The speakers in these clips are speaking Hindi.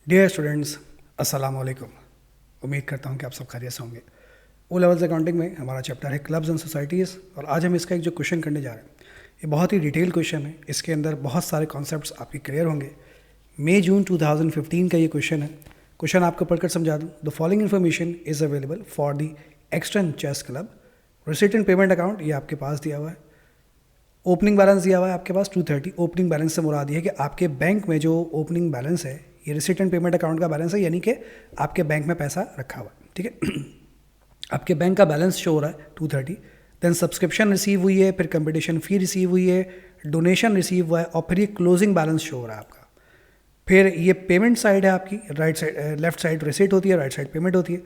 डियर स्टूडेंट्स, अस्सलाम वालेकुम। उम्मीद करता हूँ कि आप सब खैरियत से होंगे। ओ लेवल्स अकाउंटिंग में हमारा चैप्टर है क्लब्स एंड सोसाइटीज़, और आज हम इसका एक जो क्वेश्चन करने जा रहे हैं ये बहुत ही डिटेल क्वेश्चन है। इसके अंदर बहुत सारे कॉन्सेप्ट्स आपके क्लियर होंगे। मई जून 2015 का ये क्वेश्चन है। क्वेश्चन आपको पढ़कर समझा दूँ। The following information is available for the extern chess club. Receipt and payment account ये आपके पास दिया हुआ है। ओपनिंग बैलेंस दिया हुआ है आपके पास 230। ओपनिंग बैलेंस से मुराद ये है कि आपके बैंक में जो ओपनिंग बैलेंस है ये रिसीट एंड पेमेंट अकाउंट का बैलेंस है, यानी कि आपके बैंक में पैसा रखा हुआ है। ठीक है आपके बैंक का बैलेंस शो हो रहा है 230। देन सब्सक्रिप्शन रिसीव हुई है, फिर कंपटीशन फ़ी रिसीव हुई है, डोनेशन रिसीव हुआ है, और फिर ये क्लोजिंग बैलेंस शो हो रहा है आपका। फिर ये पेमेंट साइड है आपकी, right side, left side receipt होती है, राइट साइड पेमेंट होती है।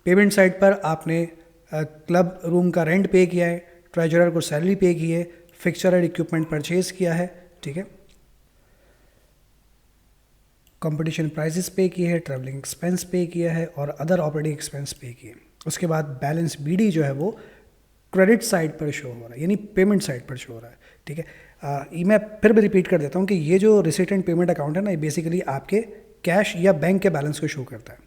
पेमेंट साइड पर आपने क्लब रूम का रेंट पे किया है, ट्रेजरर को सैलरी पे की है, फिक्सचर एंड इक्विपमेंट परचेज किया है। ठीक है कंपटीशन प्राइजेस पे किए हैं, ट्रैवलिंग एक्सपेंस पे किया है, और अदर ऑपरेटिंग एक्सपेंस पे किए। उसके बाद बैलेंस बीडी जो है वो क्रेडिट साइड पर शो हो रहा है, यानी पेमेंट साइड पर शो हो रहा है। ठीक है ये मैं फिर भी रिपीट कर देता हूँ कि ये जो रिसीट एंड पेमेंट अकाउंट है ना, ये बेसिकली आपके कैश या बैंक के बैलेंस को शो करता है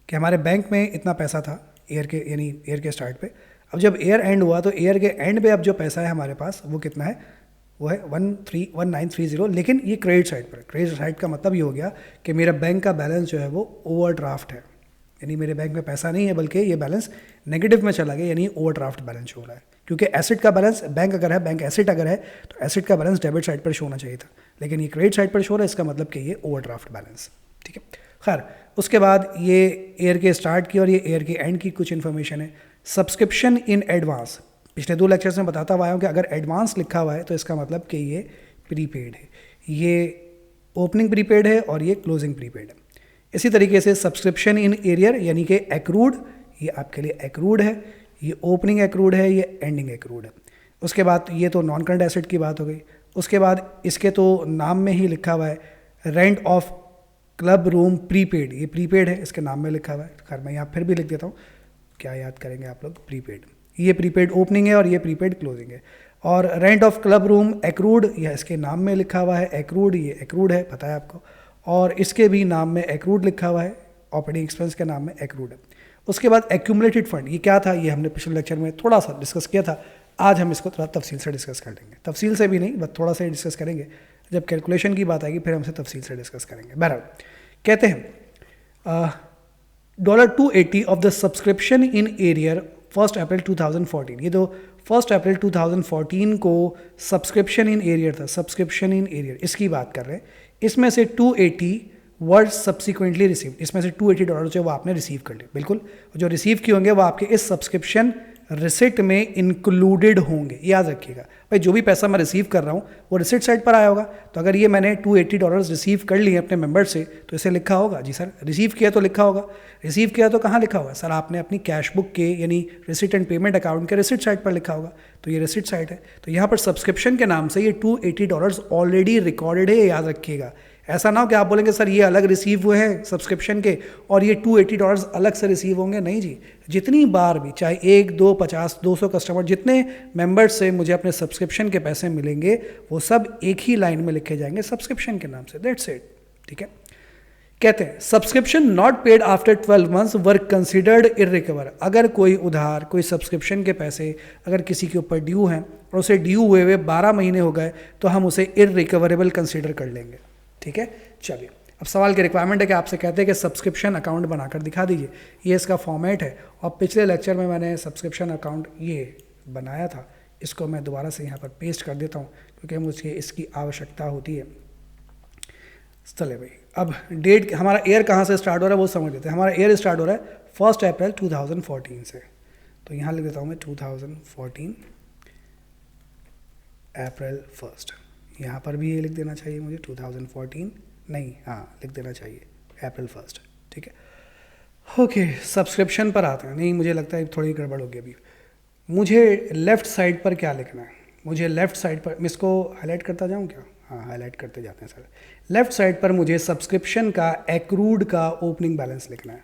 कि हमारे बैंक में इतना पैसा था ईयर के, यानी ईयर के स्टार्ट पे। अब जब ईयर एंड हुआ तो ईयर के एंड पे अब जो पैसा है हमारे पास वो कितना है, वो है 1930। लेकिन ये क्रेडिट साइड पर। क्रेडिट साइड का मतलब ये हो गया कि मेरा बैंक का बैलेंस जो है वो ओवरड्राफ्ट है, यानी मेरे बैंक में पैसा नहीं है बल्कि ये बैलेंस नेगेटिव में चला गया, यानी ओवरड्राफ्ट बैलेंस हो रहा है। क्योंकि एसेट का बैलेंस, बैंक अगर है, बैंक एसेट अगर है तो एसेट का बैलेंस डेबिट साइड पर शो होना चाहिए था, लेकिन ये क्रेडिट साइड पर शो रहा है। इसका मतलब कि ये ओवरड्राफ्ट बैलेंस। ठीक है खैर उसके बाद ये ईयर के स्टार्ट की और ये ईयर के एंड की कुछ इन्फॉर्मेशन है। सब्सक्रिप्शन इन एडवांस, पिछले 2 लेक्चर्स में बताता हुआ हूँ कि अगर एडवांस लिखा हुआ है तो इसका मतलब कि ये प्रीपेड है। ये ओपनिंग प्रीपेड है और ये क्लोजिंग प्रीपेड है। इसी तरीके से सब्सक्रिप्शन इन एरियर यानी कि एक्रूड, ये आपके लिए एक्रूड है, ये ओपनिंग एक्रूड है, ये एंडिंग एक्रूड है। उसके बाद ये तो नॉन करंट एसेट की बात हो गई। उसके बाद इसके तो नाम में ही लिखा हुआ है rent of club room prepaid, ये प्रीपेड है, इसके नाम में लिखा हुआ है। खैर मैं यहाँ फिर भी लिख देता हूँ, क्या याद करेंगे आप लोग, प्रीपेड। ये प्रीपेड ओपनिंग है और ये प्रीपेड क्लोजिंग है। और rent of club room accrued, यह इसके नाम में लिखा हुआ है एक्रूड, ये एक्रूड है, पता है आपको। और इसके भी नाम में एक्रूड लिखा हुआ है, ऑपरेटिंग एक्सपेंस के नाम में एक्रूड है। उसके बाद एक्यूमुलेटेड फंड, ये क्या था, ये हमने पिछले लेक्चर में थोड़ा सा डिस्कस किया था। आज हम इसको थोड़ा तफसील से डिस्कस कर लेंगे, तफसील से भी नहीं बस थोड़ा सा ही डिस्कस करेंगे। जब कैलकुलेशन की बात आएगी फिर हमसे तफसील से डिस्कस करेंगे। बहरहाल कहते हैं $280 of the subscription in arrear 1 अप्रैल 2014। ये तो 1 अप्रैल 2014 को सब्सक्रिप्शन इन एरियर था, सब्सक्रिप्शन इन एरियर इसकी बात कर रहे हैं। इसमें से 280 वर्ड सब्सिक्वेंटली रिसीव, इसमें से $280 जो वो आपने रिसीव कर लिए, बिल्कुल जो रिसीव किए होंगे वो आपके इस सब्सक्रिप्शन रिसिट में इंक्लूडेड होंगे। याद रखिएगा भाई, जो भी पैसा मैं रिसीव कर रहा हूँ वो रिसिट साइड पर आया होगा। तो अगर ये मैंने $280 रिसीव कर लिए अपने मेंबर से तो इसे लिखा होगा, जी सर रिसीव किया तो लिखा होगा। रिसीव किया तो कहाँ लिखा होगा सर, आपने अपनी कैश बुक के यानी रिसिट एंड पेमेंट अकाउंट के रिसिट साइड पर लिखा होगा, तो ये रिसिट साइड है। तो यहाँ पर सब्सक्रिप्शन के नाम से ये $280 ऑलरेडी रिकॉर्डेड है, याद रखिएगा। ऐसा ना हो कि आप बोलेंगे सर ये अलग रिसीव हुए हैं सब्सक्रिप्शन के और ये $280 अलग से रिसीव होंगे, नहीं जी। जितनी बार भी, चाहे 1, 2, 50, 200 कस्टमर, जितने मेंबर्स से मुझे अपने सब्सक्रिप्शन के पैसे मिलेंगे वो सब एक ही लाइन में लिखे जाएंगे सब्सक्रिप्शन के नाम से, दैट्स इट। ठीक है कहते हैं subscription not paid after 12 months were considered irrecover. अगर कोई उधार, कोई सब्सक्रिप्शन के पैसे अगर किसी के ऊपर ड्यू हैं और उसे ड्यू हुए हुए 12 महीने हो गए तो हम उसे इररिकवरेबल कंसिडर कर लेंगे। ठीक है चलिए, अब सवाल की रिक्वायरमेंट है कि आपसे कहते हैं कि सब्सक्रिप्शन अकाउंट बनाकर दिखा दीजिए। ये इसका फॉर्मेट है और पिछले लेक्चर में मैंने सब्सक्रिप्शन अकाउंट ये बनाया था, इसको मैं दोबारा से यहाँ पर पेस्ट कर देता हूँ क्योंकि मुझे इसकी आवश्यकता होती है। चले भाई, अब डेट हमारा ईयर कहाँ से स्टार्ट हो रहा है वो समझ लेते हैं। हमारा ईयर स्टार्ट हो रहा है 1 अप्रैल 2014 से, तो यहाँ लिख देता हूँ मैं 2014 अप्रैल 1। यहाँ पर भी ये लिख देना चाहिए मुझे 2014, नहीं हाँ लिख देना चाहिए अप्रैल 1। ठीक है ओके, सब्सक्रिप्शन पर आते हैं। नहीं मुझे लगता है थोड़ी गड़बड़ होगी अभी। मुझे लेफ़्ट साइड पर क्या लिखना है, मुझे लेफ़्ट साइड पर, मैं इसको हाईलाइट करता जाऊँ क्या, हाँ हाईलाइट करते जाते हैं सर। लेफ़्ट साइड पर मुझे सब्सक्रिप्शन का एक्रूड का ओपनिंग बैलेंस लिखना है।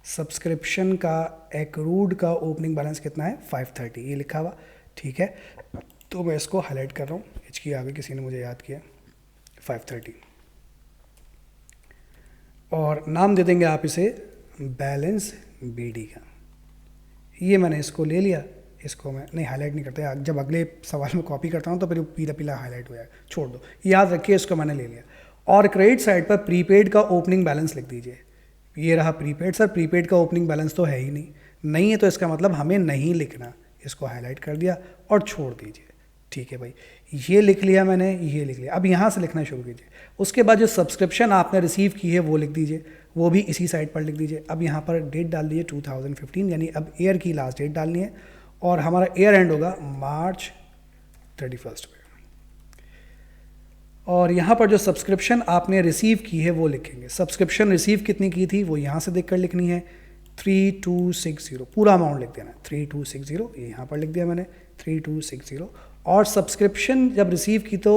सब्सक्रिप्शन का एक्रूड का ओपनिंग बैलेंस कितना है 530, ये लिखा हुआ। ठीक है तो मैं इसको हाईलाइट कर रहा हूँ, इसकी आगे किसी ने मुझे याद किया 530। और नाम दे देंगे आप इसे बैलेंस बीडी का। ये मैंने इसको ले लिया, इसको मैं नहीं हाईलाइट नहीं करते, जब अगले सवाल में कॉपी करता हूँ तो फिर पीला पीला हाईलाइट हो जाए, छोड़ दो, याद रखिए इसको मैंने ले लिया। और क्रेडिट साइड पर प्रीपेड का ओपनिंग बैलेंस लिख दीजिए। ये रहा प्रीपेड। सर प्रीपेड का ओपनिंग बैलेंस तो है ही नहीं है तो इसका मतलब हमें नहीं लिखना, इसको हाईलाइट कर दिया और छोड़ दीजिए। ठीक है भाई, ये लिख लिया मैंने, ये लिख लिया। अब यहाँ से लिखना शुरू कीजिए। उसके बाद जो सब्सक्रिप्शन आपने रिसीव की है वो लिख दीजिए, वो भी इसी साइड पर लिख दीजिए। अब यहाँ पर डेट डाल दीजिए 2015, यानी अब ईयर की लास्ट डेट डालनी है और हमारा ईयर एंड होगा मार्च 31 पे। और यहाँ पर जो सब्सक्रिप्शन आपने रिसीव की है वो लिखेंगे। सब्सक्रिप्शन रिसीव कितनी की थी वो यहाँ से देखकर लिखनी है, 3260, पूरा अमाउंट लिख देना, 3260, ये यहाँ पर लिख दिया मैंने 3260। और सब्सक्रिप्शन जब रिसीव की तो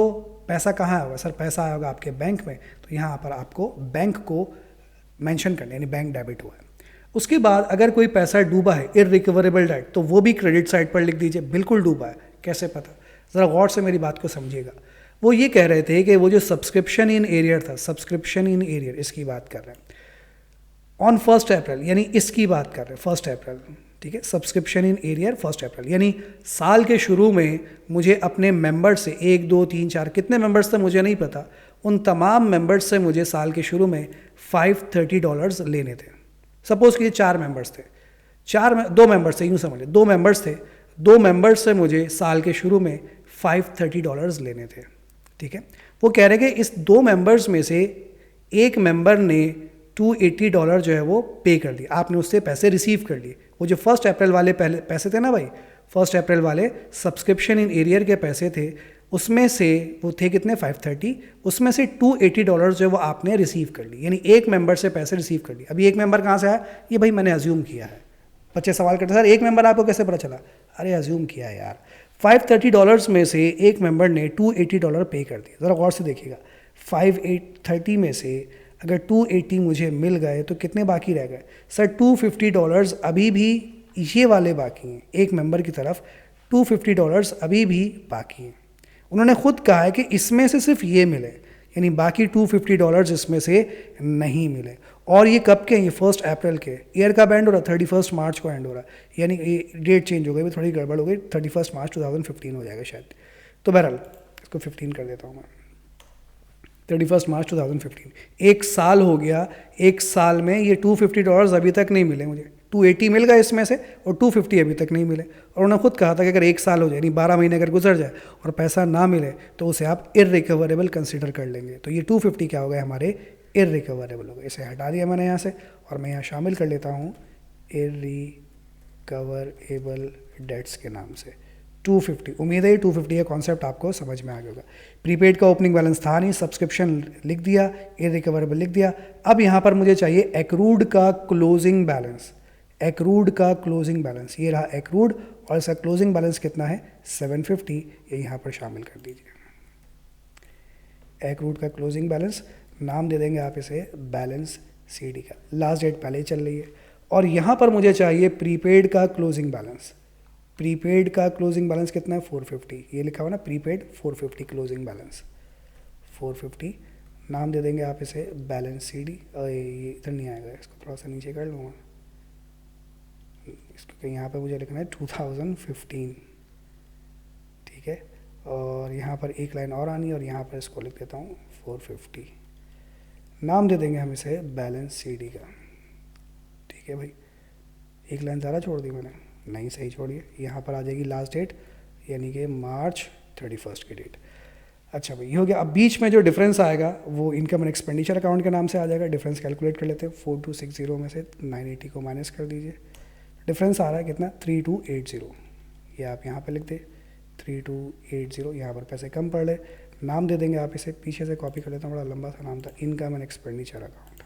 पैसा कहाँ होगा? सर पैसा आया होगा आपके बैंक में, तो यहाँ पर आपको बैंक को मेंशन करना, यानी बैंक डेबिट हुआ है। उसके बाद अगर कोई पैसा डूबा है, इररिकवरेबल डेट, तो वो भी क्रेडिट साइड पर लिख दीजिए। बिल्कुल डूबा है, कैसे पता? ज़रा गौर से मेरी बात को समझिएगा। वो ये कह रहे थे कि वो जो सब्सक्रिप्शन इन एरियर था, सब्सक्रिप्शन इन एरियर, इसकी बात कर रहे हैं ऑन 1 अप्रैल, यानी इसकी बात कर रहे हैं 1 अप्रैल। ठीक है, सब्सक्रिप्शन इन एरियर 1 अप्रैल, यानी साल के शुरू में मुझे अपने मेंबर्स से 1 2 3 4 कितने मेंबर्स थे मुझे नहीं पता, उन तमाम मेंबर्स से मुझे साल के शुरू में $530 लेने थे। सपोज कीजिए 4 मेंबर्स थे, 2 मेंबर्स थे, यूँ समझ लीजिए 2 मेंबर्स थे, 2 मेंबर्स से मुझे साल के शुरू में $530 लेने थे। ठीक है, वो कह रहे हैं कि इस 2 मेंबर्स में से एक मेंबर ने $280 जो है वो पे कर दिया, आपने उससे पैसे रिसीव कर लिए। वो जो 1 अप्रैल वाले पहले पैसे थे ना भाई, 1 अप्रैल वाले सब्सक्रिप्शन इन एरियर के पैसे थे, उसमें से वो थे कितने 530, उसमें से $280 जो है वो आपने रिसीव कर ली, यानी एक मेंबर से पैसे रिसीव कर लिए। अभी एक मेंबर कहाँ से आया? ये भाई मैंने अज्यूम किया है। बच्चे सवाल करते सर एक मेंबर आपको कैसे पता चला? अरे अज्यूम किया है यार। $530 में से एक मेंबर ने $280 पे कर दिया। ज़रा गौर से देखिएगा, 530 में से अगर 280 मुझे मिल गए तो कितने बाकी रह गए? सर $250 अभी भी ये वाले बाकी हैं, एक मेंबर की तरफ $250 अभी भी बाकी हैं। उन्होंने खुद कहा है कि इसमें से सिर्फ ये मिले, यानी बाकी $250 इसमें से नहीं मिले। और ये कब के हैं? ये 1 अप्रैल के। ईयर का एंड हो रहा है 31 मार्च को एंड हो रहा है, यानी ये डेट चेंज हो गई, थोड़ी गड़बड़ हो गई, 31 मार्च 2015 हो जाएगा शायद। तो बहरहाल इसको 15 कर देता हूँ मैं, 31 मार्च 2015। एक साल हो गया, एक साल में ये $250 अभी तक नहीं मिले मुझे। 280 मिल गए इसमें से और 250 अभी तक नहीं मिले। और उन्होंने खुद कहा था कि अगर एक साल हो जाए, यानी 12 महीने अगर गुजर जाए और पैसा ना मिले तो उसे आप इररिकवरेबल कंसिडर कर लेंगे। तो ये 250 क्या हो गए? हमारे इररिकवरेबल हो गए। इसे हटा दिया मैंने यहाँ से और मैं यहाँ शामिल कर लेता हूँ इररिकवरेबल डेट्स के नाम से 250। उम्मीद है 250 का कॉन्सेप्ट आपको समझ में आ गया होगा। प्रीपेड का ओपनिंग बैलेंस था नहीं, सब्सक्रिप्शन लिख दिया, इररिकवरेबल लिख दिया। अब यहाँ पर मुझे चाहिए एक्रूड का क्लोजिंग बैलेंस। एक्रूड का क्लोजिंग बैलेंस, ये रहा एक्रूड और इसका क्लोजिंग बैलेंस कितना है? 750, ये यहाँ पर शामिल कर दीजिए। एक्रूड का क्लोजिंग बैलेंस, नाम दे देंगे आप इसे बैलेंस सीडी का। लास्ट डेट पहले ही चल रही है। और यहाँ पर मुझे चाहिए प्रीपेड का क्लोजिंग बैलेंस। प्रीपेड का क्लोजिंग बैलेंस कितना है? 450, ये लिखा हुआ ना प्रीपेड 450 क्लोजिंग बैलेंस 450। नाम दे देंगे आप इसे बैलेंस सीडी। ये इधर नहीं आएगा, इसको थोड़ा सा नीचे कर लूँगा, इसको यहाँ पे मुझे लिखना है 2015। ठीक है, और यहाँ पर एक लाइन और आनी है और यहाँ पर इसको लिख देता हूँ 450। नाम दे देंगे हम इसे बैलेंस सीडी का। ठीक है भाई, एक लाइन ज़्यादा छोड़ दी मैंने, नहीं सही छोड़िए। यहाँ पर आ जाएगी लास्ट डेट, यानी कि मार्च 31 की डेट। अच्छा भाई, ये हो गया। अब बीच में जो डिफरेंस आएगा वो इनकम एंड एक्सपेंडिचर अकाउंट के नाम से आ जाएगा। डिफरेंस कैलकुलेट कर लेते हैं। 4260 में से 980 को माइनस कर दीजिए। डिफरेंस आ रहा है कितना? 3280। ये आप यहाँ पे लिख दे 3280, यहाँ पर पैसे कम पड़ रहे। नाम दे देंगे आप इसे, पीछे से कॉपी कर लेता हूँ, बड़ा लंबा सा नाम था, इनकम एंड एक्सपेंडिचर अकाउंट।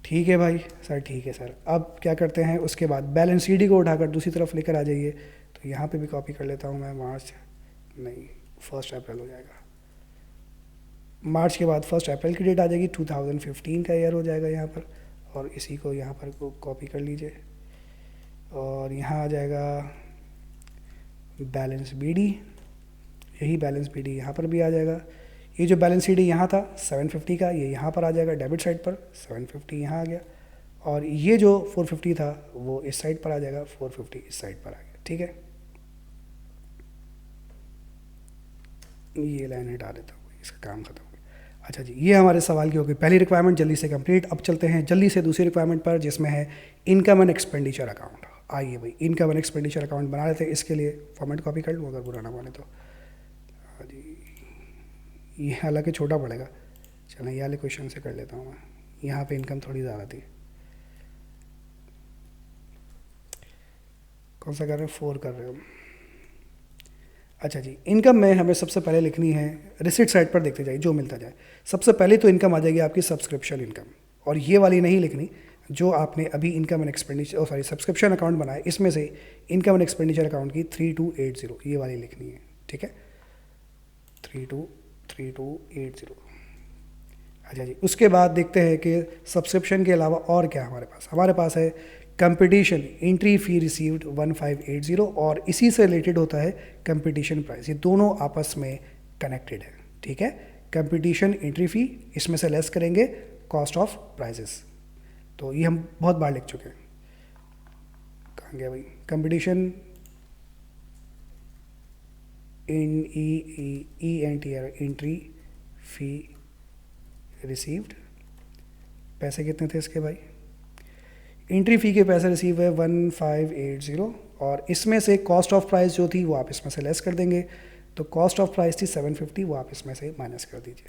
ठीक है भाई सर, ठीक है सर। अब क्या करते हैं, उसके बाद बैलेंस सीडी को उठाकर दूसरी तरफ लेकर आ जाइए। तो यहाँ पे भी कॉपी कर लेता हूँ मैं, मार्च नहीं 1 अप्रैल हो जाएगा। मार्च के बाद 1 अप्रैल की डेट आ जाएगी, 2015 का ईयर हो जाएगा यहाँ पर। और इसी को यहाँ पर कॉपी कर लीजिए और यहाँ आ जाएगा बैलेंस बीडी। यही बैलेंस बीडी यहाँ पर भी आ जाएगा। ये जो बैलेंस शीट यहाँ था 750 का, ये यहाँ पर आ जाएगा डेबिट साइड पर, 750 यहाँ आ गया, और ये जो 450 था वो इस साइड पर आ जाएगा, 450 इस साइड पर आ गया। ठीक है, ये लाइन हटा देता हूँ, इसका काम खत्म हो गया। अच्छा जी, ये हमारे सवाल की होगी पहली रिक्वायरमेंट जल्दी से कंप्लीट। अब चलते हैं जल्दी से दूसरी रिक्वायरमेंट पर, जिसमें है इनकम एंड एक्सपेंडिचर अकाउंट। आइए भाई, इनकम एंड एक्सपेंडिचर अकाउंट बना लेते हैं। इसके लिए फॉर्मेट कॉपी कर लूँ अगर बुरा ना माने तो। हाँ जी, ये हालांकि छोटा पड़ेगा, चलें ये वाले क्वेश्चन से कर लेता हूँ मैं। यहाँ पे इनकम थोड़ी ज़्यादा थी। कौन सा कर रहे हो? 4 कर रहे हो। अच्छा जी, इनकम में हमें सबसे पहले लिखनी है, रिसिट साइड पर देखते जाइए जो मिलता जाए। सबसे पहले तो इनकम आ जाएगी आपकी सब्सक्रिप्शन इनकम, और ये वाली नहीं लिखनी जो आपने अभी income and expenditure subscription account बनाया, इसमें से इनकम एंड एक्सपेंडिचर अकाउंट की 3280 ये वाली लिखनी है। ठीक है, 3280। अच्छा जी, उसके बाद देखते हैं कि सब्सक्रिप्शन के अलावा और क्या हमारे पास है कंपटीशन एंट्री फ़ी रिसीव्ड 1580, और इसी से रिलेटेड होता है कंपटीशन प्राइस। ये दोनों आपस में कनेक्टेड है। ठीक है, कंपटीशन एंट्री फ़ी, इसमें से लेस करेंगे कॉस्ट ऑफ प्राइजेस। तो ये हम बहुत बार लिख चुके हैं। कहाँ गया भाई? कंपटीशन एंट्री फ़ी रिसीव्ड, पैसे कितने थे इसके भाई? एंट्री फ़ी के पैसे रिसीव है 1580, और इसमें से कॉस्ट ऑफ प्राइस जो थी वो आप इसमें से लेस कर देंगे। तो कॉस्ट ऑफ प्राइस थी 750, वो आप इसमें से माइनस कर दीजिए।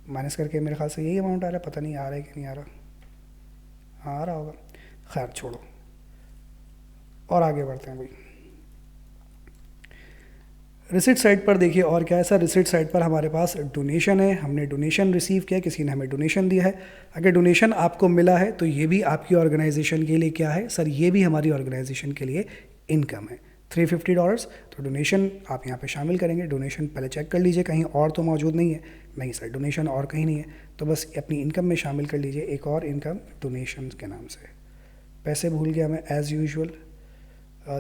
माइनस करके मेरे ख्याल से यही अमाउंट आ रहा है, पता नहीं आ रहा है कि नहीं आ रहा। हाँ आ रहा होगा, खैर छोड़ो और आगे बढ़ते हैं भाई। रिसिट साइड पर देखिए और क्या है सर। रिसिट साइड पर हमारे पास डोनेशन है, हमने डोनेशन रिसीव किया, किसी ने हमें डोनेशन दिया है। अगर डोनेशन आपको मिला है तो ये भी आपकी ऑर्गेनाइजेशन के लिए क्या है सर? ये भी हमारी ऑर्गेनाइजेशन के लिए इनकम है, $350। तो डोनेशन आप यहाँ पे शामिल करेंगे। डोनेशन पहले चेक कर लीजिए कहीं और तो मौजूद नहीं है। नहीं सर, डोनेशन और कहीं नहीं है, तो बस अपनी इनकम में शामिल कर लीजिए एक और इनकम डोनेशन के नाम से। पैसे भूल गया मैं एज़ यूजुअल,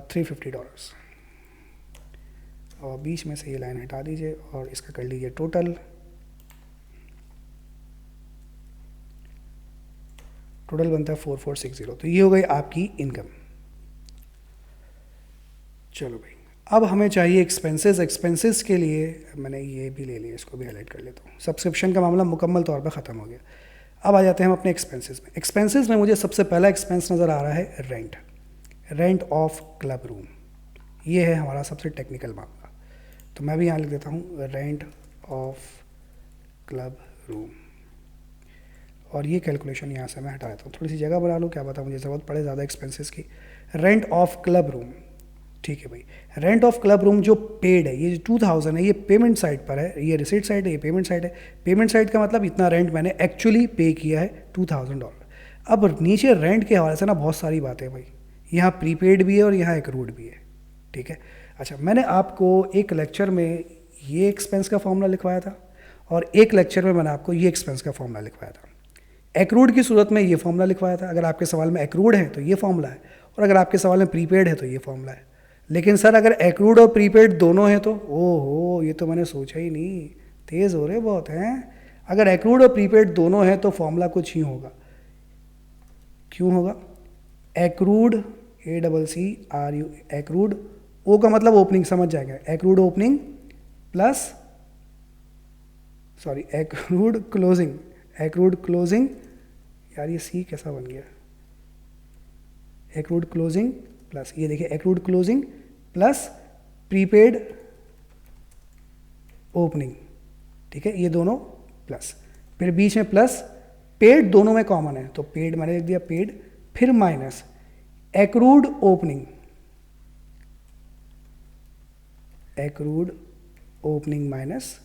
$350, और बीच में से ये लाइन हटा दीजिए और इसका कर लीजिए टोटल। टोटल बनता है 4460। तो ये हो गई आपकी इनकम। चलो भाई, अब हमें चाहिए एक्सपेंसेस। एक्सपेंसेस के लिए मैंने ये भी ले लिया, इसको भी हाईलाइट कर लेता हूँ। सब्सक्रिप्शन का मामला मुकम्मल तौर पर ख़त्म हो गया। अब आ जाते हैं हम अपने एक्सपेंसेस में। एक्सपेंसेस में मुझे सबसे पहला एक्सपेंस नज़र आ रहा है rent, rent of club room. ये है हमारा सबसे टेक्निकल मामला। तो मैं भी यहाँ लिख देता हूँ रेंट ऑफ क्लब रूम, और ये कैलकुलेशन यहाँ से मैं हटा देता हूँ। थोड़ी सी जगह बना लूँ, क्या पता मुझे ज़रूरत पड़े ज़्यादा एक्सपेंसेस की। रेंट ऑफ क्लब रूम, ठीक है भाई। रेंट ऑफ क्लब रूम जो पेड है, ये 2000 है, ये पेमेंट साइड पर है। ये रिसीट साइड है, ये पेमेंट साइड है। पेमेंट साइड का मतलब इतना रेंट मैंने एक्चुअली पे किया है $2000। अब नीचे रेंट के हवाले से ना बहुत सारी बातें भाई, यहाँ प्रीपेड भी है और यहाँ एक्रूड भी है। ठीक है, अच्छा, मैंने आपको एक लेक्चर में ये एक्सपेंस का फॉर्मूला लिखवाया था, और एक लेक्चर में मैंने आपको ये एक्सपेंस का फॉर्मूला लिखवाया था। एक्रूड की सूरत में ये फॉर्मूला लिखवाया था। अगर आपके सवाल में एक्रूड है तो ये फॉर्मूला है, और अगर आपके सवाल में प्रीपेड है तो ये फॉर्मूला है। लेकिन सर अगर एक्रूड और प्रीपेड दोनों हैं तो ओहो, ये तो मैंने सोचा ही नहीं, तेज़ हो रहे बहुत हैं। अगर एक्रूड और प्रीपेड दोनों हैं तो फॉर्मूला कुछ ही होगा। क्यों होगा? एक्रूड, ACCRU, एक्रूड, ओ का मतलब ओपनिंग, समझ जाएगा। Accrued opening plus, sorry, accrued closing, accrued closing, यार ये सी कैसा बन गया? एक्रूड क्लोजिंग प्लस, ये देखिए accrued closing plus prepaid opening. ठीक है, ये दोनों प्लस, फिर बीच में प्लस, पेड दोनों में कॉमन है तो पेड मैंने लिख दिया पेड, फिर minus accrued opening, accrued opening minus,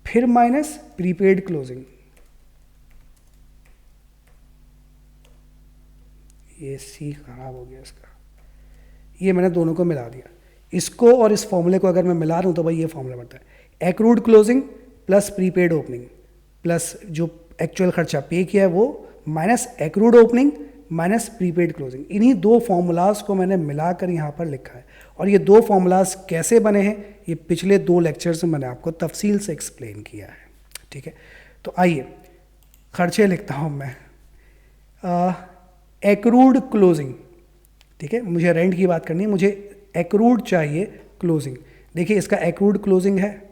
फिर माइनस प्रीपेड क्लोजिंग। ये सी खराब हो गया इसका, ये मैंने दोनों को मिला दिया। इसको और इस फॉर्मूले को अगर मैं मिला रहा हूँ तो भाई ये फॉर्मूला बनता है accrued closing plus prepaid opening plus जो एक्चुअल खर्चा पे किया है वो, minus accrued opening minus prepaid closing. इन्हीं दो फॉर्मूलाज को मैंने मिलाकर यहाँ पर लिखा है, और ये दो फॉर्मूलाज कैसे बने हैं ये पिछले 2 लेक्चर्स में मैंने आपको तफसील से एक्सप्लेन किया है, ठीक है। तो आइए खर्चे लिखता हूँ मैं। एक्रूड क्लोजिंग, ठीक है, मुझे रेंट की बात करनी है, मुझे एक्रूड चाहिए क्लोजिंग। देखिए इसका एक्रूड क्लोजिंग है,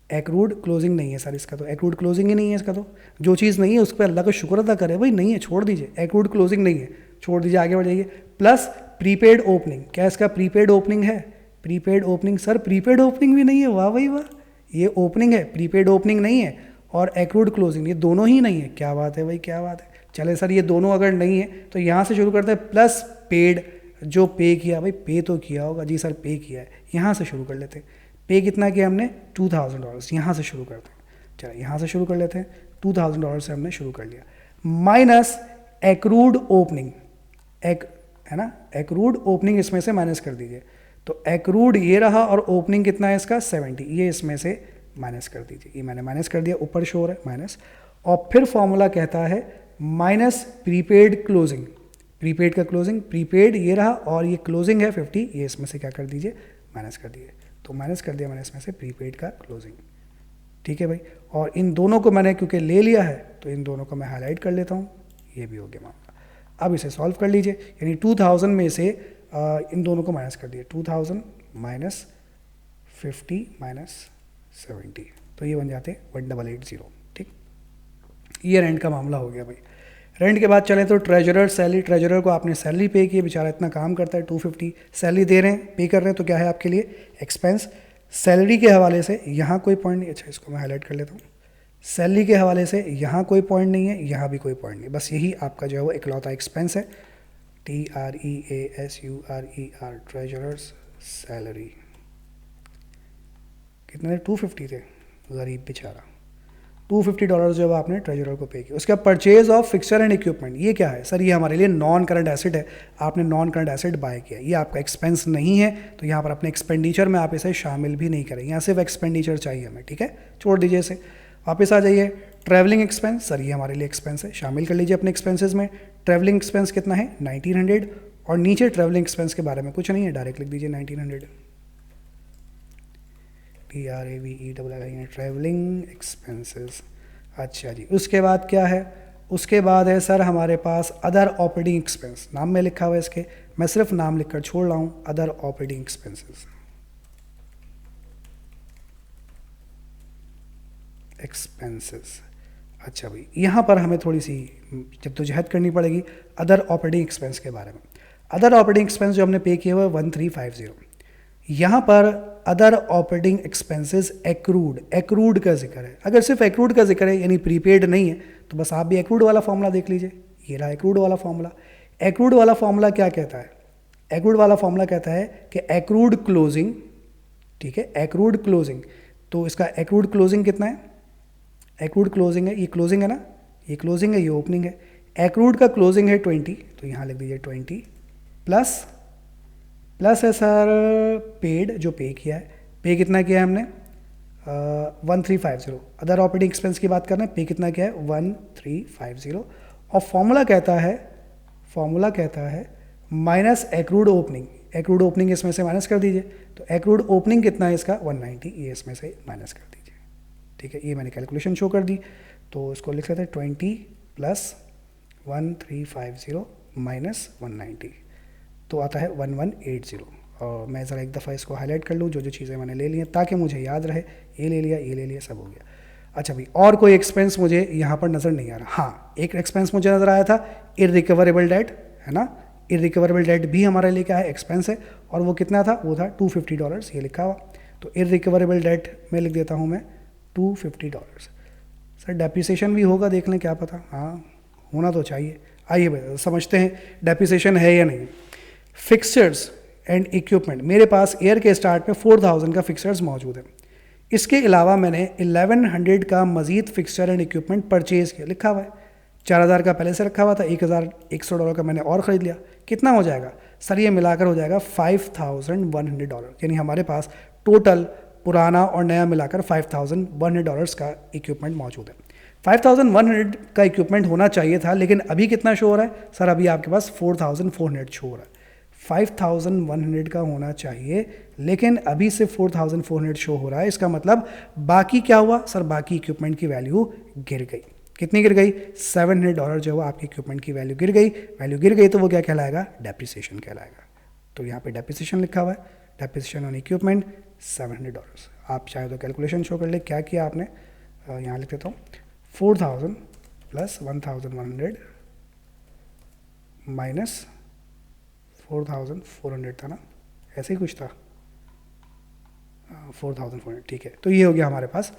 एक्रूड क्लोजिंग नहीं है सर, इसका तो एक्रूड क्लोजिंग ही नहीं है। इसका तो जो चीज़ नहीं है उस पर अल्लाह का शुक्र अदा करे, भाई नहीं है छोड़ दीजिए, एक्रूड क्लोजिंग नहीं है, छोड़ दीजिए, आगे बढ़ जाइए। प्लस प्रीपेड ओपनिंग, क्या इसका प्रीपेड ओपनिंग है? Prepaid opening, sir prepaid opening भी नहीं है, वाह भाई वाह, ये ओपनिंग है, प्रीपेड ओपनिंग नहीं है, और एक्रूड क्लोजिंग ये दोनों ही नहीं है। क्या बात है भाई, क्या बात है। चले सर ये दोनों अगर नहीं है तो यहाँ से शुरू करते हैं, प्लस पेड, जो पे किया, भाई पे तो किया होगा जी सर, पे किया है, यहाँ से शुरू कर लेते हैं। पे कितना किया हमने? $2000, यहाँ से शुरू करते हैं। चलो यहाँ से शुरू कर लेते हैं, $2000 से हमने शुरू कर लिया, माइनस एक्रूड ओपनिंग, एक है ना, एक्रूड ओपनिंग इसमें से माइनस कर दीजिए। तो एक्रूड ये रहा, और ओपनिंग कितना है इसका? 70, ये इसमें से माइनस कर दीजिए, ये मैंने माइनस कर दिया, ऊपर शो हो रहा है माइनस। और फिर फॉर्मूला कहता है माइनस प्रीपेड क्लोजिंग, प्रीपेड का क्लोजिंग, प्रीपेड ये रहा, और ये क्लोजिंग है 50, ये इसमें से क्या कर दीजिए? माइनस कर दीजिए। तो माइनस कर दिया मैंने इसमें से प्रीपेड का क्लोजिंग, ठीक है भाई। और इन दोनों को मैंने क्योंकि ले लिया है तो इन दोनों को मैं हाईलाइट कर लेता हूँ, ये भी हो गया मामला। अब इसे सॉल्व कर लीजिए, यानी 2000 में से इन दोनों को माइनस कर दिया, 2000 माइनस 50 माइनस 70, तो ये बन जाते 1880, ठीक। ये रेंट का मामला हो गया भाई। रेंट के बाद चलें तो ट्रेजरर सैलरी, ट्रेजरर को आपने सैलरी पे की है, बेचारा इतना काम करता है, 250 सैलरी दे रहे हैं, पे कर रहे हैं, तो क्या है आपके लिए? एक्सपेंस। सैलरी के हवाले से यहाँ कोई पॉइंट नहीं, अच्छा इसको मैं हाईलाइट कर लेता हूँ। सैलरी के हवाले से यहाँ कोई पॉइंट नहीं है, यहाँ भी कोई पॉइंट नहीं, बस यही आपका जो है वो इकलौता एक्सपेंस है, TREASURER, ट्रेजरर्स सैलरी। कितने थे? 250 थे, गरीब बेचारा, $250 जो आपने ट्रेजरर को पे किया। उसका purchase of fixture and equipment, ये क्या है सर? ये हमारे लिए नॉन करंट एसेट है, आपने नॉन करंट एसेट बाय किया, ये आपका एक्सपेंस नहीं है, तो यहाँ पर अपने एक्सपेंडिचर में आप इसे शामिल भी नहीं करें, यहाँ सिर्फ एक्सपेंडिचर चाहिए हमें, ठीक है, छोड़ दीजिए इसे। वापस आ जाइए, ट्रैवलिंग एक्सपेंस, सर ये हमारे लिए एक्सपेंस है, शामिल कर लीजिए अपने एक्सपेंसेस में। ट्रैवलिंग एक्सपेंस कितना है? 1900, और नीचे ट्रैवलिंग एक्सपेंस के बारे में कुछ नहीं है, डायरेक्ट लिख दीजिए 1900, TRAVE, ट्रैवलिंग एक्सपेंसेस। अच्छा जी, उसके बाद क्या है? उसके बाद है सर हमारे पास अदर ऑपरेटिंग एक्सपेंस, नाम में लिखा हुआ है इसके, मैं सिर्फ नाम लिखकर छोड़ रहा हूँ, अदर ऑपरेटिंग एक्सपेंसेस, एक्सपेंसेस। अच्छा भाई, यहाँ पर हमें थोड़ी सी जद्दोजहद करनी पड़ेगी अदर ऑपरेटिंग एक्सपेंस के बारे में। अदर ऑपरेटिंग एक्सपेंस जो हमने पे किया हुआ है 1350, यहाँ पर other operating expenses accrued, accrued का जिक्र है। अगर सिर्फ एक्रूड का जिक्र है यानी प्रीपेड नहीं है, तो बस आप भी एक्रूड वाला फॉर्मूला देख लीजिए, ये रहा एक्रूड वाला फॉर्मूला। एक्रूड वाला फॉर्मूला क्या कहता है? एक्रूड वाला फॉर्मूला कहता है कि एक्रूड क्लोजिंग, ठीक है, एक्रूड क्लोजिंग, तो इसका एक्रूड क्लोजिंग कितना है? एक्रूड क्लोजिंग है, ये क्लोजिंग है ना, ये क्लोजिंग है, ये ओपनिंग है, एक्रूड का क्लोजिंग है 20, तो यहाँ लिख दीजिए 20, प्लस है सर पेड, जो पे किया है, पे कितना किया है हमने? 1350। अदर ऑपरेटिंग एक्सपेंस की बात कर रहे हैं, पे कितना किया है? 1350, और फॉर्मूला कहता है minus accrued opening, accrued opening इसमें से माइनस कर दीजिए, तो एक्रूड ओपनिंग कितना है इसका? 190, ये इसमें से माइनस कर दीजिए, ठीक है। ये मैंने कैलकुलेशन शो कर दी, तो इसको लिख लेते हैं 20 प्लस 1350 माइनस 190, तो आता है 1180। और मैं ज़रा एक दफ़ा इसको हाईलाइट कर लूँ, जो जो चीज़ें मैंने ले ली हैं, ताकि मुझे याद रहे, ये ले लिया, सब हो गया। अच्छा भाई, और कोई एक्सपेंस मुझे यहाँ पर नज़र नहीं आ रहा। हाँ, एक एक्सपेंस मुझे नज़र आया था, इररिकवरेबल डेट, है ना, इररिकवरेबल डेट भी हमारे लिए क्या है? एक्सपेंस है, और वो कितना था? वो था $250, ये लिखा हुआ, तो इररिकवरेबल डेट में लिख देता हूँ मैं $250। सर डेप्रिसिएशन भी होगा, देख लें, क्या पता, हाँ होना तो चाहिए। आइए समझते हैं डेप्रिसिएशन है या नहीं। फिक्सचर्स एंड इक्विपमेंट, मेरे पास ईयर के स्टार्ट में 4000 का फिक्सचर्स मौजूद है, इसके अलावा मैंने 1100 का मजीद फिक्सचर एंड इक्विपमेंट परचेज़ किया, लिखा हुआ है। 4000 का पहले से रखा हुआ था, $1100 का मैंने और ख़रीद लिया, कितना हो जाएगा सर? ये मिलाकर हो जाएगा $5100, यानी हमारे पास टोटल पुराना और नया मिलाकर $5100 का इक्विपमेंट मौजूद है। 5100 का इक्विपमेंट होना चाहिए था, लेकिन अभी कितना शो हो रहा है सर? अभी आपके पास 4400 शो हो रहा है। 5100 का होना चाहिए, लेकिन अभी से 4400 शो हो रहा है। इसका मतलब बाकी क्या हुआ सर? बाकी इक्विपमेंट की वैल्यू गिर गई। कितनी गिर गई? $700 जो है आपकी इक्विपमेंट की वैल्यू गिर गई। वैल्यू गिर गई तो वो क्या कहलाएगा? डेप्रिसिएशन कहलाएगा। तो यहाँ पे डेप्रिसिएशन लिखा हुआ है, डेप्रिसिएशन ऑन इक्विपमेंट $700। आप चाहे तो कैलकुलेशन शो कर ले, क्या किया आपने, यहाँ लिख देता हूँ 4000 प्लस 1100 माइनस 4400 था ना, ऐसे ही कुछ था, 4400, ठीक है। तो ये हो गया हमारे पास।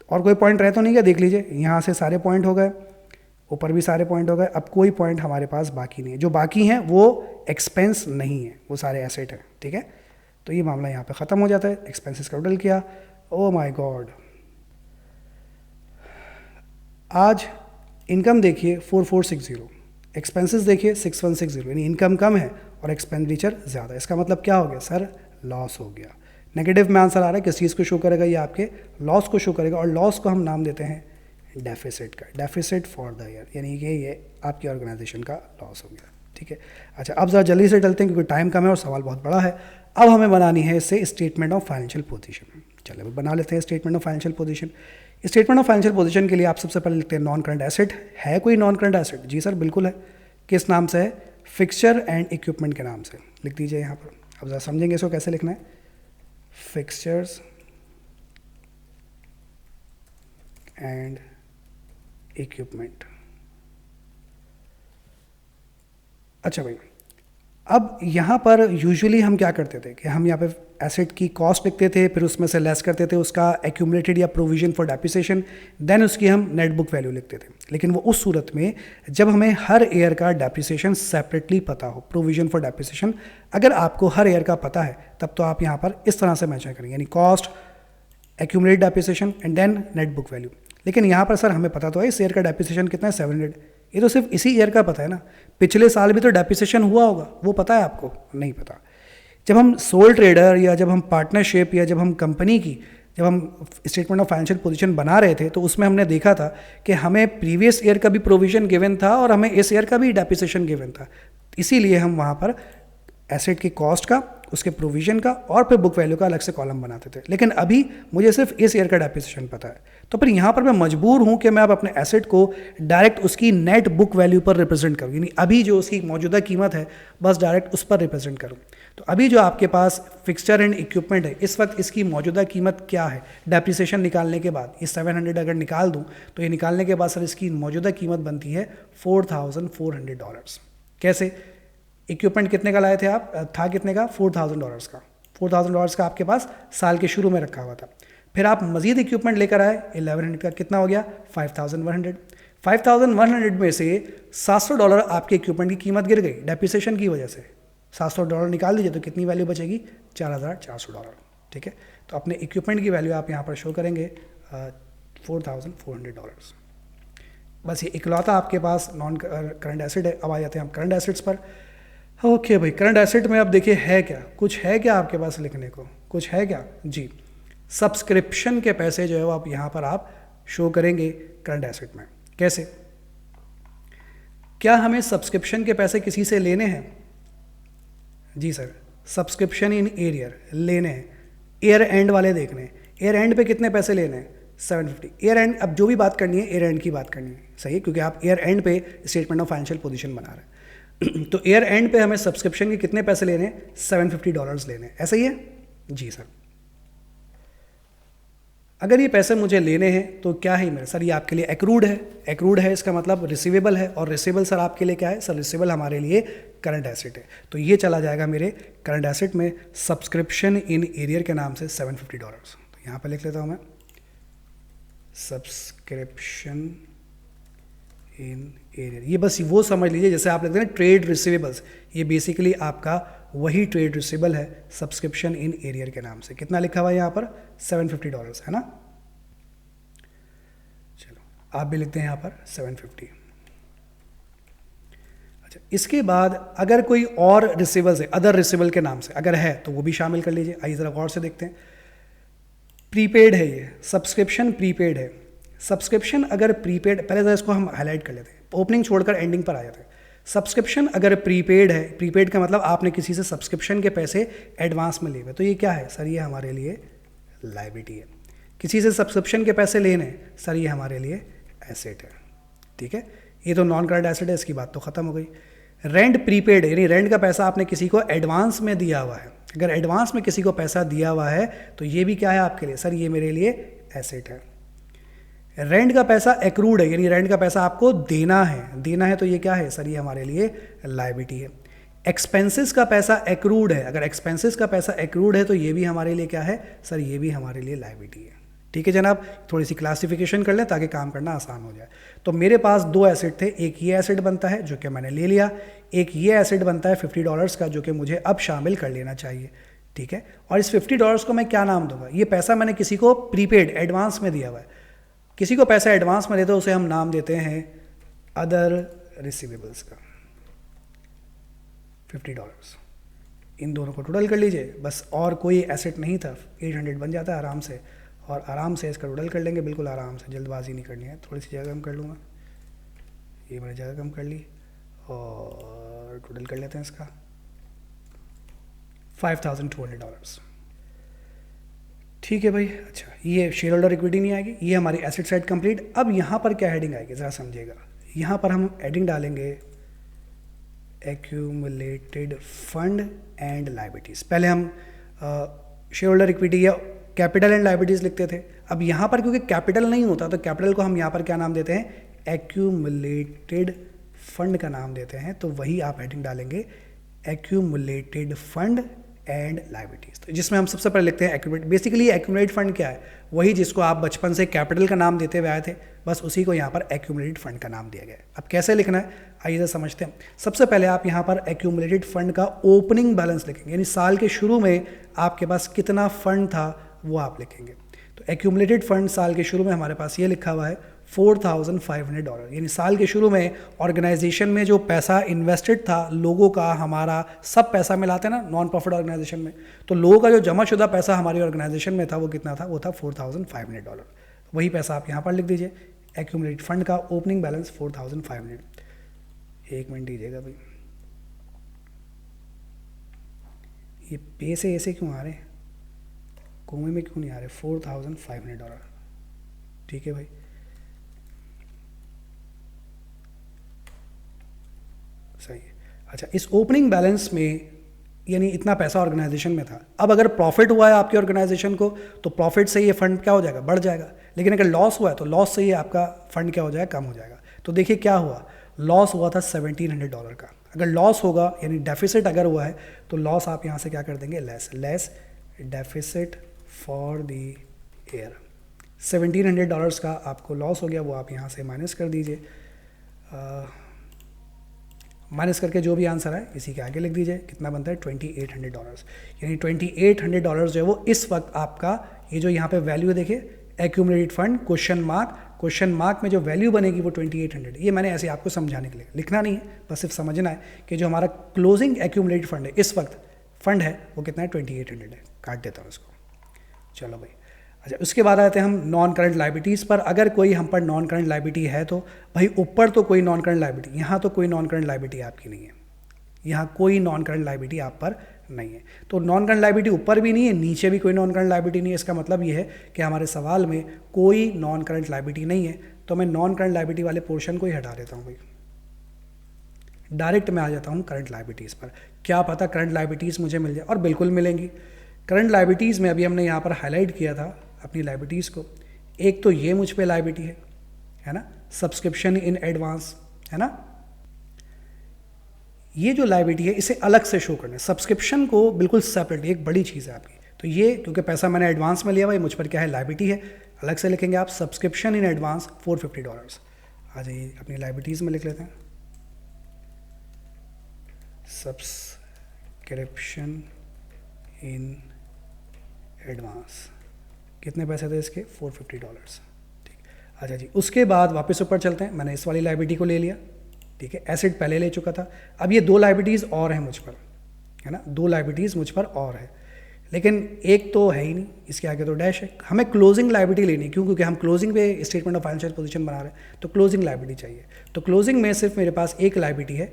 और कोई पॉइंट रह तो नहीं क्या? देख लीजिए, यहाँ से सारे पॉइंट हो गए, ऊपर भी सारे पॉइंट हो गए। अब कोई पॉइंट हमारे पास बाकी नहीं है। जो बाकी हैं वो एक्सपेंस नहीं है, वो सारे एसेट हैं, ठीक है। तो ये मामला यहाँ पे ख़त्म हो जाता है। एक्सपेंसेस का टोटल किया, ओ माय गॉड, आज इनकम देखिए 4460, एक्सपेंसेस देखिए 6160, यानी इनकम कम है और एक्सपेंडिचर ज़्यादा। इसका मतलब क्या हो गया सर? लॉस हो गया। नेगेटिव में आंसर आ रहा है, किस चीज़ को शो करेगा? ये आपके लॉस को शो करेगा, और लॉस को हम नाम देते हैं डेफिसिट का, डेफिसिट फॉर द ईयर, यानी कि ये आपकी ऑर्गेनाइजेशन का लॉस हो गया, ठीक है। अच्छा, अब ज़रा जल्दी से चलते हैं क्योंकि टाइम कम है और सवाल बहुत बड़ा है। अब हमें बनानी है इससे स्टेटमेंट ऑफ फाइनेंशियल पोजीशन। चलिए अब बना लेते हैं statement of financial position. Statement of financial position के लिए आप सबसे पहले लिखते हैं नॉन करंट एसेट। है कोई नॉन करंट एसेट? जी सर बिल्कुल है। किस नाम से है? फिक्सचर एंड इक्विपमेंट के नाम से। लिख दीजिए यहाँ पर। अब ज़रा समझेंगे इसको कैसे लिखना है। Fixtures and equipment. अच्छा भाई, अब यहाँ पर यूजुअली हम क्या करते थे कि हम यहाँ पे एसेट की कॉस्ट लिखते थे, फिर उसमें से लेस करते थे उसका एक्यूमुलेटेड या प्रोविजन फॉर डेप्रिसिएशन, देन उसकी हम नेट बुक वैल्यू लिखते थे। लेकिन वो उस सूरत में जब हमें हर ईयर का डेप्रिसिएशन सेपरेटली पता हो, प्रोविजन फॉर डेप्रिसिएशन अगर आपको हर ईयर का पता है, तब तो आप यहाँ पर इस तरह से मेंशन करेंगे, यानी cost, accumulated depreciation and then net book value. लेकिन यहाँ पर सर हमें पता तो है इस ईयर का डेप्रिसिएशन कितना है, 700। ये तो सिर्फ इसी ईयर का पता है ना, पिछले साल भी तो डेप्रिसिएशन हुआ होगा, वो पता है आपको? नहीं पता। जब हम सोल ट्रेडर या जब हम पार्टनरशिप या जब हम कंपनी की जब हम स्टेटमेंट ऑफ फाइनेंशियल पोजीशन बना रहे थे, तो उसमें हमने देखा था कि हमें प्रीवियस ईयर का भी प्रोविजन गिवन था और हमें इस ईयर का भी डेप्रिसिएशन गिवन था। इसीलिए हम वहाँ पर एसेट की कॉस्ट का, उसके प्रोविजन का और फिर बुक वैल्यू का अलग से कॉलम बनाते थे। लेकिन अभी मुझे सिर्फ इस ईयर का डेप्रिसिएशन पता है, तो फिर यहाँ पर मैं मजबूर हूँ कि मैं अब अपने एसेट को डायरेक्ट उसकी नेट बुक वैल्यू पर रिप्रेजेंट करूँ, यानी अभी जो उसकी मौजूदा कीमत है बस डायरेक्ट उस पर रिप्रेजेंट करूँ। तो अभी जो आपके पास फिक्सचर एंड इक्विपमेंट है, इस वक्त इसकी मौजूदा कीमत क्या है डेप्रिसिएशन निकालने के बाद? ये 700 अगर निकाल दूँ तो ये निकालने के बाद सर इसकी मौजूदा कीमत बनती है $4400। कैसे? इक्विपमेंट कितने का लाए थे आप? था कितने का? $4000 का। $4000 का आपके पास साल के शुरू में रखा हुआ था। फिर आप मजीद इक्विपमेंट लेकर आए 1100 का, कितना हो गया? 5100। 5100 में से $700 आपके इक्विपमेंट की कीमत गिर गई डेप्रिसिएशन की वजह से। $700 निकाल दीजिए तो कितनी वैल्यू बचेगी? $4400, ठीक है। तो अपने इक्विपमेंट की वैल्यू आप यहाँ पर शो करेंगे $4400। बस ये इकलौता आपके पास नॉन करंट एसेट है। अब आ जाते हैं हम करंट एसेट्स पर। ओके भाई, करंट एसेट में अब देखिए है क्या, कुछ है क्या आपके पास लिखने को? कुछ है क्या जी? सब्सक्रिप्शन के पैसे जो है वो आप यहाँ पर आप शो करेंगे करंट एसेट में। कैसे? क्या हमें सब्सक्रिप्शन के पैसे किसी से लेने हैं? जी सर, सब्सक्रिप्शन इन एरियर लेने हैं, ईयर एंड वाले देखने हैं। ईयर एंड पे कितने पैसे लेने हैं? 750। ईयर एंड, अब जो भी बात करनी है ईयर एंड की बात करनी है, सही है, क्योंकि आप ईयर एंड पे स्टेटमेंट ऑफ फाइनेंशियल पोजीशन बना रहे हैं। तो ईयर एंड पे हमें सब्सक्रिप्शन के कितने पैसे लेने? $750 लेने, ऐसा ही है? जी सर। अगर ये पैसे मुझे लेने हैं तो क्या है मेरे सर? ये आपके लिए एक्रूड है। एक्रूड है इसका मतलब रिसीवेबल है, और रिसीवेबल सर आपके लिए क्या है? सर रिसीवेबल हमारे लिए करंट एसेट है। तो ये चला जाएगा मेरे करंट एसेट में सब्सक्रिप्शन इन एरियर के नाम से $750। तो यहाँ पर लिख लेता हूँ मैं सब्सक्रिप्शन इन एरियर। ये बस वो समझ लीजिए जैसे आप लिखते हैं ट्रेड रिसीवेबल्स, ये बेसिकली आपका वही ट्रेड रिसीवेबल है सब्सक्रिप्शन इन एरियर के नाम से। कितना लिखा हुआ है यहाँ पर? $750 है ना। चलो आप भी लिखते हैं यहाँ पर 750। अच्छा, इसके बाद अगर कोई और रिसीवेबल्स है अदर रिसीवेबल के नाम से अगर है तो वो भी शामिल कर लीजिए। आइए ज़रा गौर से देखते हैं। प्रीपेड है, ये सब्सक्रिप्शन प्रीपेड है, सब्सक्रिप्शन अगर प्रीपेड, पहले तो इसको हम हाईलाइट कर लेते हैं, ओपनिंग छोड़कर एंडिंग पर आ जाते हैं। सब्सक्रिप्शन अगर प्रीपेड है, प्रीपेड का मतलब आपने किसी से सब्सक्रिप्शन के पैसे एडवांस में लिए हुए, तो ये क्या है सर? ये हमारे लिए लायबिलिटी है। किसी से सब्सक्रिप्शन के पैसे लेने, सर ये हमारे लिए एसेट है। ठीक है, ये तो नॉन करंट एसेट है, इसकी बात तो खत्म हो गई। रेंट प्रीपेड, यानी रेंट का पैसा आपने किसी को एडवांस में दिया हुआ है। अगर एडवांस में किसी को पैसा दिया हुआ है तो ये भी क्या है आपके लिए? सर ये मेरे लिए एसेट है। रेंट का पैसा एक्रूड है, यानी रेंट का पैसा आपको देना है तो ये क्या है सर? ये हमारे लिए लायबिलिटी है। एक्सपेंसेस का पैसा एक्रूड है, अगर एक्सपेंसेस का पैसा एक्रूड है तो ये भी हमारे लिए क्या है सर? ये भी हमारे लिए लायबिलिटी है। ठीक है जनाब, थोड़ी सी क्लासिफिकेशन कर लें ताकि काम करना आसान हो जाए। तो मेरे पास दो एसेट थे, एक ये एसेट बनता है जो कि मैंने ले लिया, एक ये एसेट बनता है $50 का जो कि मुझे अब शामिल कर लेना चाहिए। ठीक है, और इस $50 को मैं क्या नाम दूंगा? ये पैसा मैंने किसी को प्रीपेड एडवांस में दिया हुआ है, किसी को पैसा एडवांस में देते हैं उसे हम नाम देते हैं अदर रिसीवेबल्स का $50। इन दोनों को टोटल कर लीजिए, बस और कोई एसेट नहीं था, 800 बन जाता है आराम से, और आराम से इसका टोटल कर लेंगे, बिल्कुल आराम से, जल्दबाजी नहीं करनी है। थोड़ी सी जगह कम कर लूँगा, ये मैंने जगह कम कर ली, और टोटल कर लेते हैं इसका $5200। ठीक है भाई। अच्छा, ये शेयर होल्डर इक्विटी नहीं आएगी, ये हमारी एसेट साइड कंप्लीट। अब यहाँ पर क्या हेडिंग आएगी ज़रा समझिएगा। यहाँ पर हम हेडिंग डालेंगे एक्यूमुलेटेड फंड एंड लायबिलिटीज़। पहले हम शेयर होल्डर इक्विटी या कैपिटल एंड लायबिलिटीज़ लिखते थे। अब यहाँ पर क्योंकि कैपिटल नहीं होता तो कैपिटल को हम यहाँ पर क्या नाम देते हैं? एक्यूमुलेटेड फंड का नाम देते हैं। तो वही आप हेडिंग डालेंगे एक्यूमुलेटेड फंड एंड लायबिलिटीज़, तो जिसमें हम सबसे पहले लिखते हैं एक्यूमुलेट। बेसिकली एक्यूमुलेटेड फंड क्या है? वही जिसको आप बचपन से कैपिटल का नाम देते हुए आए थे, बस उसी को यहाँ पर एक्यूमुलेटेड फंड का नाम दिया गया है। अब कैसे लिखना है आइए जरा समझते हैं। सबसे पहले आप यहाँ पर एक्यूमुलेटेड फंड का ओपनिंग बैलेंस लिखेंगे, यानी साल के शुरू में आपके पास कितना फंड था वो आप लिखेंगे। तो एक्यूमुलेटेड फंड साल के शुरू में हमारे पास ये लिखा हुआ है $4500, यानी साल के शुरू में ऑर्गेनाइजेशन में जो पैसा इन्वेस्टेड था लोगों का, हमारा सब पैसा मिलाते हैं ना नॉन प्रॉफिट ऑर्गेनाइजेशन में, तो लोगों का जो जमा शुदा पैसा हमारी ऑर्गेनाइजेशन में था वो कितना था? वो था $4500। वही पैसा आप यहाँ पर लिख दीजिए, एक्यूमुलेटेड फंड का ओपनिंग बैलेंस 4500। एक मिनट दीजिएगा भाई, ये पे से ऐसे क्यों आ रहे हैं, कोमे में क्यों नहीं आ रहे? $4500। ठीक है भाई, सही है। अच्छा, इस ओपनिंग बैलेंस में यानी इतना पैसा ऑर्गेनाइजेशन में था। अब अगर प्रॉफिट हुआ है आपकी ऑर्गेनाइजेशन को तो प्रॉफिट से ये फंड क्या हो जाएगा? बढ़ जाएगा। लेकिन अगर लॉस हुआ है तो लॉस से ये आपका फंड क्या हो जाएगा? कम हो जाएगा। तो देखिए क्या हुआ, लॉस हुआ था $1700 का। अगर लॉस होगा यानी डेफिसिट अगर हुआ है तो लॉस आप यहाँ से क्या कर देंगे? Less deficit for the year. $1700 का आपको लॉस हो गया, वो आप यहाँ से माइनस कर दीजिए। माइनस करके जो भी आंसर है इसी के आगे लिख दीजिए। कितना बनता है? $2800। यानी $2800 जो है वो इस वक्त आपका, ये जो यहाँ पे वैल्यू है देखिए एक्यूमुलेटेड फंड क्वेश्चन मार्क में जो वैल्यू बनेगी वो 2800। ये मैंने ऐसे आपको समझाने के लिए, लिखना नहीं है, बस सिर्फ समझना है कि जो हमारा क्लोजिंग एक्यूमुलेटेड फंड है इस वक्त फंड है वो कितना है? 2800 है। काट देता हूँ इसको। चलो भाई, अच्छा उसके बाद आते हैं हम नॉन करंट लायबिलिटीज़ पर। अगर कोई हम पर नॉन करंट लायबिलिटी है तो भाई ऊपर तो कोई नॉन करंट लायबिलिटी, यहाँ तो कोई नॉन करंट लायबिलिटी आपकी नहीं है, यहाँ कोई नॉन करंट लायबिलिटी आप पर नहीं है। तो नॉन करंट लायबिलिटी ऊपर भी नहीं है, नीचे भी कोई नॉन करंट लायबिलिटी नहीं है। इसका मतलब ये है कि हमारे सवाल में कोई नॉन करंट लायबिलिटी नहीं है। तो मैं नॉन करंट लायबिलिटी वाले पोर्शन को ही हटा देता हूँ भाई, डायरेक्ट मैं आ जाता हूँ करंट लायबिलिटीज़ पर। क्या पता करंट लायबिलिटीज़ मुझे मिल जाए, और बिल्कुल मिलेंगी। करंट लायबिलिटीज़ में अभी हमने यहाँ पर हाईलाइट किया था अपनी लायबिलिटीज़ को। एक तो ये मुझ पे लायबिलिटी है ना, सब्सक्रिप्शन इन एडवांस, है ना। ये जो लायबिलिटी है इसे अलग से शो करना है, सब्सक्रिप्शन को बिल्कुल सेपरेट, एक बड़ी चीज़ है आपकी। तो ये क्योंकि पैसा मैंने एडवांस में लिया हुआ है, मुझ पर क्या है? लायबिलिटी है। अलग से लिखेंगे आप सब्सक्रिप्शन इन एडवांस $450। आ जाइए अपनी लायबिलिटीज़ में लिख लेते हैं, सब्सक्रिप्शन इन एडवांस। कितने पैसे थे इसके? $450। ठीक, अच्छा जी। उसके बाद वापस ऊपर चलते हैं। मैंने इस वाली लायबिलिटी को ले लिया, ठीक है, एसेट पहले ले चुका था। अब ये दो लायबिलिटीज़ और हैं मुझ पर, है ना, दो लायबिलिटीज़ मुझ पर और है। लेकिन एक तो है ही नहीं, इसके आगे तो डैश है। हमें क्लोजिंग लायबिलिटी लेनी है, क्यों? क्योंकि हम क्लोजिंग पे स्टेटमेंट ऑफ फाइनेंशियल पोजीशन बना रहे हैं, तो क्लोजिंग लायबिलिटी चाहिए। तो क्लोजिंग में सिर्फ मेरे पास एक लायबिलिटी है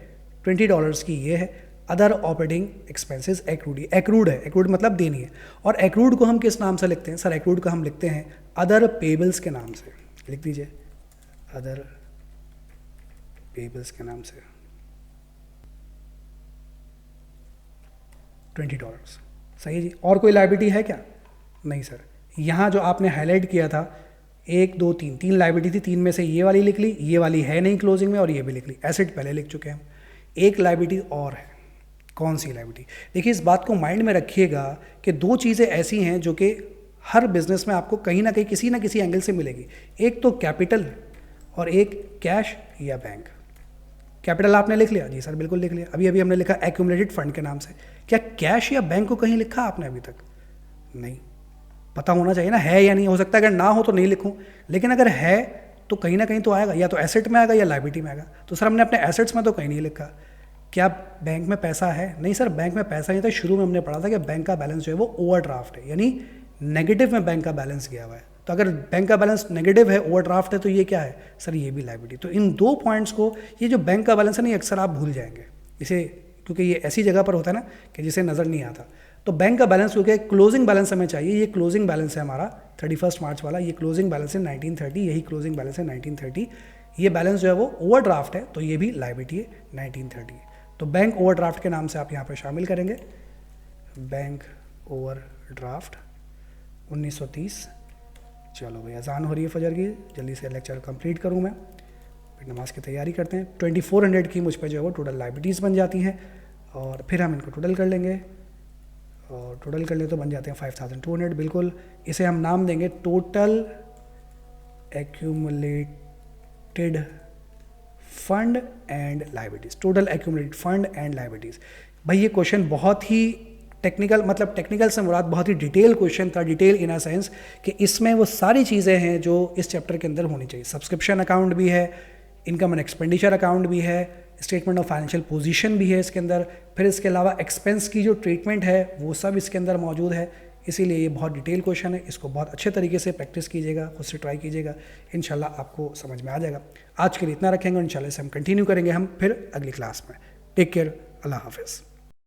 $20 की, ये है other operating expenses accrued. Accrued है, एक्रूड मतलब देनी है। और एक्रूड को हम किस नाम से लिखते हैं सर? एक्रूड को हम लिखते हैं अदर पेबल्स के नाम से। लिख दीजिए अदर पेबल्स के नाम से, $20। सही है जी। और कोई लायबिलिटी है क्या? नहीं सर। यहाँ जो आपने हाईलाइट किया था 1 2 3, 3 लायबिलिटी थी, 3 में से ये वाली लिख ली, ये वाली है नहीं क्लोजिंग में, और ये भी लिख ली। एसेट पहले लिख चुके हैं हम। एक लायबिलिटी और है, कौन सी लायबिलिटी? देखिए इस बात को माइंड में रखिएगा कि दो चीज़ें ऐसी हैं जो कि हर बिजनेस में आपको कहीं ना कहीं किसी ना किसी एंगल से मिलेगी। एक तो कैपिटल और एक कैश या बैंक। कैपिटल आपने लिख लिया? जी सर बिल्कुल लिख लिया। अभी अभी हमने लिखा एक्यूमुलेटेड फंड के नाम से। क्या कैश या बैंक को कहीं लिखा आपने अभी तक? नहीं। पता होना चाहिए ना है या नहीं। हो सकता है अगर ना हो तो नहीं लिखूं, लेकिन अगर है तो कहीं ना कहीं तो आएगा, या तो एसेट में आएगा या लायबिलिटी में आएगा। तो सर हमने अपने एसेट्स में तो कहीं नहीं लिखा। क्या बैंक में पैसा है? नहीं सर बैंक में पैसा नहीं था। शुरू में हमने पढ़ा था कि बैंक का बैलेंस जो है वो ओवरड्राफ्ट है, यानी नेगेटिव में बैंक का बैलेंस गया हुआ है। तो अगर बैंक का बैलेंस नेगेटिव है, ओवरड्राफ्ट है, तो ये क्या है सर? ये भी लायबिलिटी। तो इन दो पॉइंट्स को, ये जो बैंक का बैलेंस है ना, अक्सर आप भूल जाएंगे इसे, क्योंकि ये ऐसी जगह पर होता है ना कि जिसे नज़र नहीं आता। तो बैंक का बैलेंस क्योंकि क्लोजिंग बैलेंस हमें चाहिए, ये क्लोजिंग बैलेंस है हमारा 31 मार्च वाला, ये क्लोजिंग बैलेंस है 1930, यही क्लोजिंग बैलेंस है 1930। ये बैलेंस जो है वो ओवरड्राफ्ट है, तो ये भी लायबिलिटी है 1930। तो बैंक ओवरड्राफ्ट के नाम से आप यहाँ पर शामिल करेंगे, बैंक ओवरड्राफ्ट 1930। चलो भाई अजान हो रही है फजर की, जल्दी से लेक्चर कंप्लीट करूँ मैं, फिर नमाज की तैयारी करते हैं। 2400 की मुझ पर जो है वो टोटल लायबिलिटीज़ बन जाती हैं, और फिर हम इनको टोटल कर लेंगे, और टोटल कर ले तो बन जाते हैं 5200 बिल्कुल। इसे हम नाम देंगे total accumulated fund and liabilities. Total accumulated fund and liabilities. भाई ये क्वेश्चन बहुत ही टेक्निकल, मतलब टेक्निकल से मुराद बहुत ही डिटेल क्वेश्चन था। डिटेल इन अ सेंस कि इसमें वो सारी चीज़ें हैं जो इस चैप्टर के अंदर होनी चाहिए। सब्सक्रिप्शन अकाउंट भी है, इनकम एंड एक्सपेंडिचर अकाउंट भी है, स्टेटमेंट ऑफ फाइनेंशियल पोजीशन भी है इसके अंदर, फिर इसके अलावा एक्सपेंस की जो ट्रीटमेंट है वो सब इसके अंदर मौजूद है। इसीलिए ये बहुत डिटेल क्वेश्चन है, इसको बहुत अच्छे तरीके से प्रैक्टिस कीजिएगा, खुद से ट्राई कीजिएगा, इंशाल्लाह आपको समझ में आ जाएगा। आज के लिए इतना रखेंगे, इंशाल्लाह से हम कंटिन्यू करेंगे हम फिर अगली क्लास में। टेक केयर, अल्लाह हाफिज़।